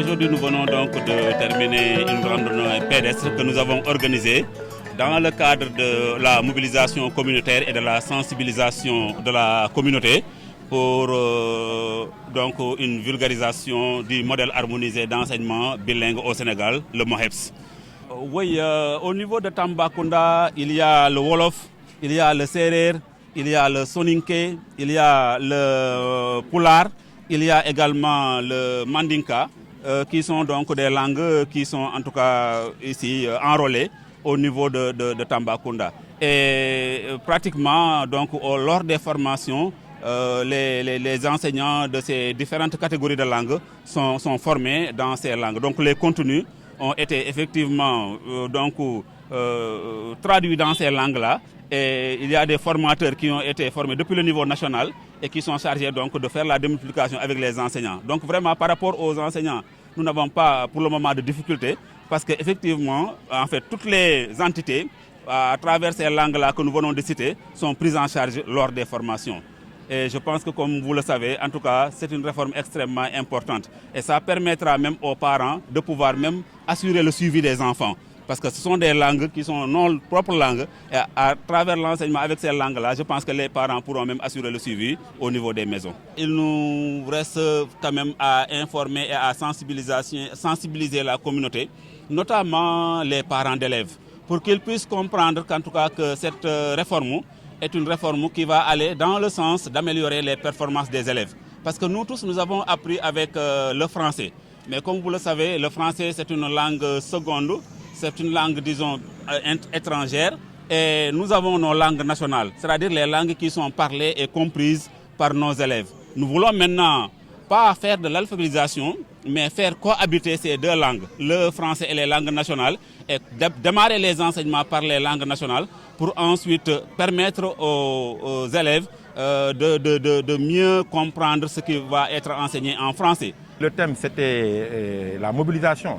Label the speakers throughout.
Speaker 1: Aujourd'hui, nous venons donc de terminer une randonnée pédestre que nous avons organisée dans le cadre de la mobilisation communautaire et de la sensibilisation de la communauté pour donc une vulgarisation du modèle harmonisé d'enseignement bilingue au Sénégal, le MOHEPS. Oui, au niveau de Tambacounda, il y a le Wolof, il y a le Serer, il y a le Soninké, il y a le Pulaar, il y a également le Mandinka, qui sont donc des langues qui sont en tout cas ici enrôlées au niveau de Tambacounda. Et pratiquement donc lors des formations, les enseignants de ces différentes catégories de langues sont formés dans ces langues. Donc les contenus ont été effectivement traduits dans ces langues-là. Et il y a des formateurs qui ont été formés depuis le niveau national et qui sont chargés donc de faire la démultiplication avec les enseignants. Donc vraiment par rapport aux enseignants, nous n'avons pas pour le moment de difficultés parce qu'effectivement, en fait, toutes les entités à travers ces langues-là que nous venons de citer sont prises en charge lors des formations. Et je pense que comme vous le savez, en tout cas, c'est une réforme extrêmement importante. Et ça permettra même aux parents de pouvoir même assurer le suivi des enfants. Parce que ce sont des langues qui sont nos propres langues. Et à travers l'enseignement avec ces langues-là, je pense que les parents pourront même assurer le suivi au niveau des maisons. Il nous reste quand même à informer et à sensibiliser la communauté, notamment les parents d'élèves, pour qu'ils puissent comprendre qu'en tout cas que cette réforme est une réforme qui va aller dans le sens d'améliorer les performances des élèves. Parce que nous tous, nous avons appris avec le français. Mais comme vous le savez, le français, c'est une langue seconde. C'est une langue, disons, étrangère et nous avons nos langues nationales, c'est-à-dire les langues qui sont parlées et comprises par nos élèves. Nous voulons maintenant pas faire de l'alphabétisation, mais faire cohabiter ces deux langues, le français et les langues nationales, et démarrer les enseignements par les langues nationales pour ensuite permettre aux élèves de mieux comprendre ce qui va être enseigné en français.
Speaker 2: Le thème, c'était la mobilisation.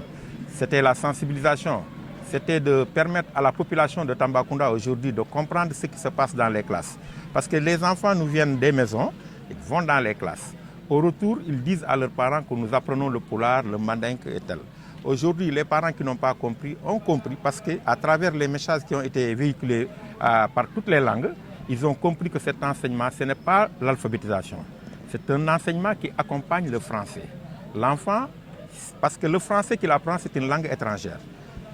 Speaker 2: C'était la sensibilisation, c'était de permettre à la population de Tambacounda aujourd'hui de comprendre ce qui se passe dans les classes. Parce que les enfants nous viennent des maisons, ils vont dans les classes. Au retour, ils disent à leurs parents que nous apprenons le pulaar, le mandingue et tel. Aujourd'hui, les parents qui n'ont pas compris ont compris parce qu'à travers les messages qui ont été véhiculés par toutes les langues, ils ont compris que cet enseignement, ce n'est pas l'alphabétisation. C'est un enseignement qui accompagne le français. L'enfant, parce que le français qu'il apprend, c'est une langue étrangère.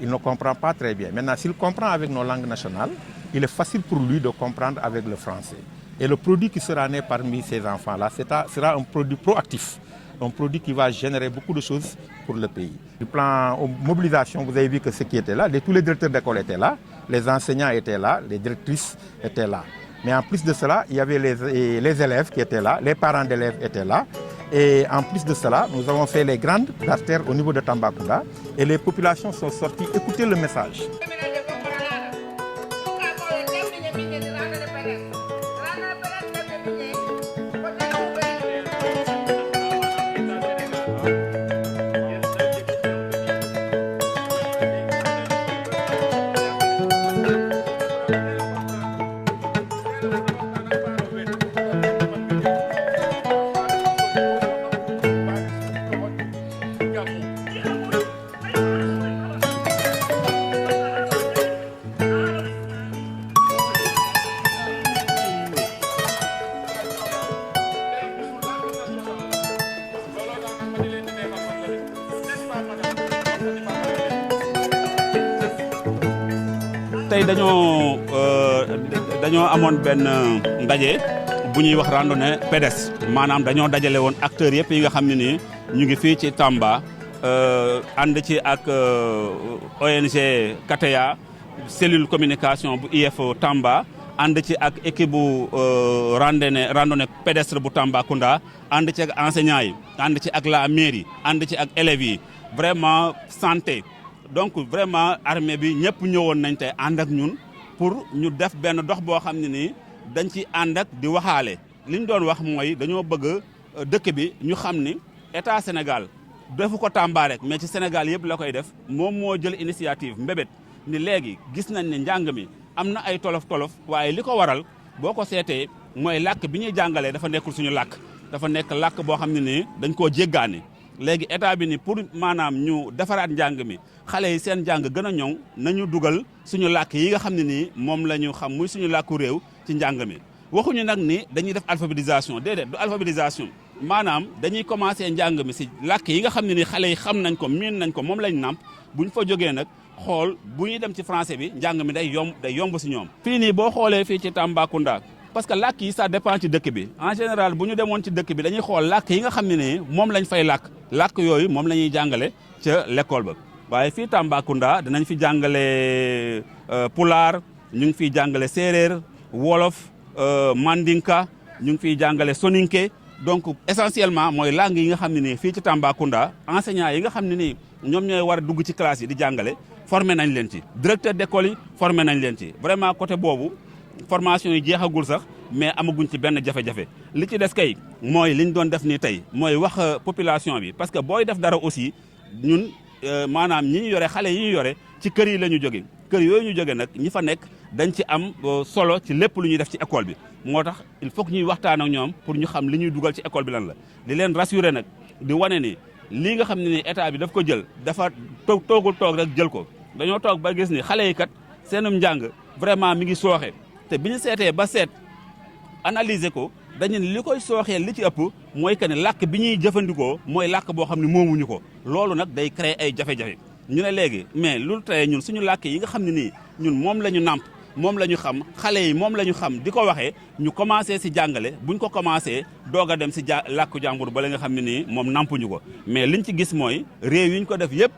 Speaker 2: Il ne comprend pas très bien. Maintenant, s'il comprend avec nos langues nationales, il est facile pour lui de comprendre avec le français. Et le produit qui sera né parmi ces enfants-là sera un produit proactif, un produit qui va générer beaucoup de choses pour le pays. Du plan mobilisation, vous avez vu que ceux qui étaient là, tous les directeurs d'école étaient là, les enseignants étaient là, les directrices étaient là. Mais en plus de cela, il y avait les élèves qui étaient là, les parents d'élèves étaient là. Et en plus de cela, nous avons fait les grandes artères au niveau de Tambacounda et les populations sont sorties écouter le message.
Speaker 1: tey dañoo amoon benn ndaje bu ñuy wax randonnée pédestre maanaam dañoo dajale woon acteurs yëpp yi nga xam ne nii ñu ngi fii ci Tamba ànd ci ak ONG Kateya cellule communication bu IF Tamba ànd ci ak équipe bu randonnée pédestre bu Tambacounda ànd ci ak enseignants yi ànd ci ak la mairie ànd ci ak élèves yi vraiment santé. Donc vraiment armée bi ñëpp ñëwoon nañ tey ànd ak ñun pour ñu def benn dox boo xam ne nii dañ ci ànd ak di waxaale li ñu doon wax mooy dañoo bëgg dëkk bi ñu xam ni état Sénégal defu ko Tamba rek mais ci Sénégal yëpp la koy def moom moo jël initiative mbébét ni léegi gis nañ ne njàng mi am na ay tolof-tolof waaye li ko waral boo ko seetee mooy làkk bi ñuy jàngalee dafa nekkul suñu làkk dafa nekk làkk boo xam ne nii dañ koo jéggaane léegi état bi ni pour maanaam ñu defaraat njàng mi xale yi seen njàng gën a ñoŋ nañu dugal suñu làkk yi nga xam ne nii moom la ñu xam muy suñu làkku réew ci njàng mi. waxuñu nag ni dañuy def alphabétisation déedéet du alphabétisation maanaam dañuy commencé njàng mi si làkk yi nga xam ne ni xale yi xam nañ ko miin nañ ko moom lañ nàmp buñ fa jógee nag xool bu ñuy dem ci français bi njàng mi day yomb si ñoom. fii nii boo xoolee fii ci Tambacounda parce que làkk yi ça dépend ci dëkk bi en général bu ñu demoon ci dëkk bi dañuy xool làkk yi nga xam ne nii moom lañ fay làkk yooyu moom la ñuy jàngale ca l'école ba. waaye fii Tambacounda dinañ fi jàngale pulaar ñu ngi fiy jàngale séeréer wolof mandinka ñu ngi fiy jàngale soninke donc essentiellement mooy langue yi nga xam ne nii fii ci Tambacounda enseignants yi nga xam ne nii ñoom ñooy war a dugg ci classe yi di jàngale formé nañ leen ci directeur d'école yi formé nañ leen ci vraiment côté boobu formation yi jeexagul sax mais amaguñ ci benn jafe-jafe li ci des kay mooy li ñu doon def nii tey mooy wax population bi parce que booy def dara aussi ñun maanaam ñi ñu yore xale yi ñu yore ci kër yi la ñu jóge kër yooyu ñu jóge nag ñi fa nekk dañ ci am solo ci lépp lu ñuy def ci école bi moo tax il faut que ñuy waxtaan ak ñoom pour ñu xam li ñuy dugal ci école bi lan la di leen rassurer nag di wane ni lii nga xam ne ni état bi daf ko jël dafa toogul toog rek jël ko dañoo toog ba gis ni xale yi kat seenum njàng vraiment mi ngi sooxe te bi ñu seetee ba seet analyser ko dañu ne li koy sooxee li ci ëpp mooy que ne làkk bi ñuy jëfandikoo mooy làkk boo xam ne moomuñu ko loolu nag day créer ay jafe-jafe ñu ne léegi mais lu tey ñun suñu làkk yi nga xam ne nii ñun moom la ñu nàmp moom la ñu xam xale yi moom la ñu xam di ko waxee ñu commencé si jàngale buñ ko commencé doog a dem si làkku jàmbur ba la nga xam ne nii moom nàmpuñu ko mais liñ ci gis mooy réew yi ñu ko def yëpp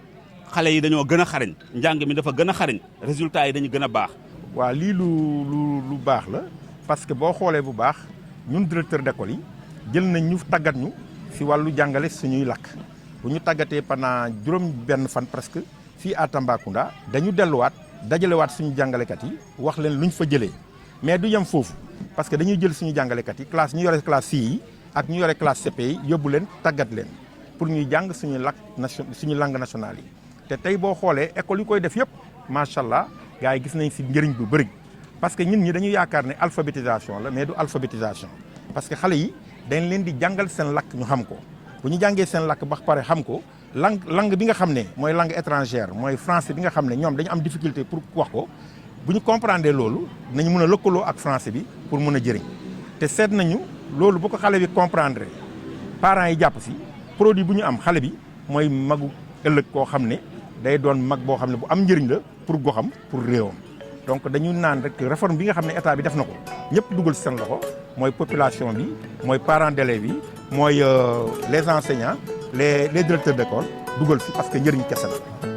Speaker 1: xale yi dañoo gën a xarañ njàng mi dafa gën a xarañ résultats yi dañu gën a baax.
Speaker 2: waaw lii lu baax la parce que boo xoolee bu baax ñun directeur d'école yi jël nañ ñu tàggat ñu si wàllu jàngale suñuy làkk bu ñu tàggatee pendant juróom-benn fan presque fii à Tambacounda dañu delluwaat dajalewaat suñu jàngalekat yi wax leen luñ fa jëlee mais du yem foofu parce que dañuy jël suñu jàngalekat yi classe ñu yore classe C yi ak ñu yore classe CP yi yóbbu leen tàggat leen pour ñuy jàng suñu suñu langue nationale yi te tey boo xoolee école yi koy def yëpp macha allah gars yi gis nañ si njëriñ bu bëri parce que ñun ñi dañu yaakaar ne alphabétisation la mais du alphabétisation parce que xale yi dañ leen di jàngal seen làkk ñu xam ko bu ñu jàngee seen làkk ba pare xam ko langue bi nga xam ne mooy langue étrangère mooy français bi nga xam ne ñoom dañu am difficulté pour wax ko bu ñu comprendre loolu nañu mën a lëkkaloo ak français bi pour mën a jëriñ te seet nañu loolu bu ko xale bi comprendre parents yi jàpp si produit bu ñu am xale bi mooy magu ëllëg koo xam ne day doon mag boo xam ne bu am njëriñ la pour goxam pour réewam donc dañu naan rek réforme bi nga xam ne état bi def na ko ñëpp dugal seen loxo mooy population bi mooy parents d'élèves yi mooy les enseignants les directeurs d'école dugal fi parce que njëriñ kese la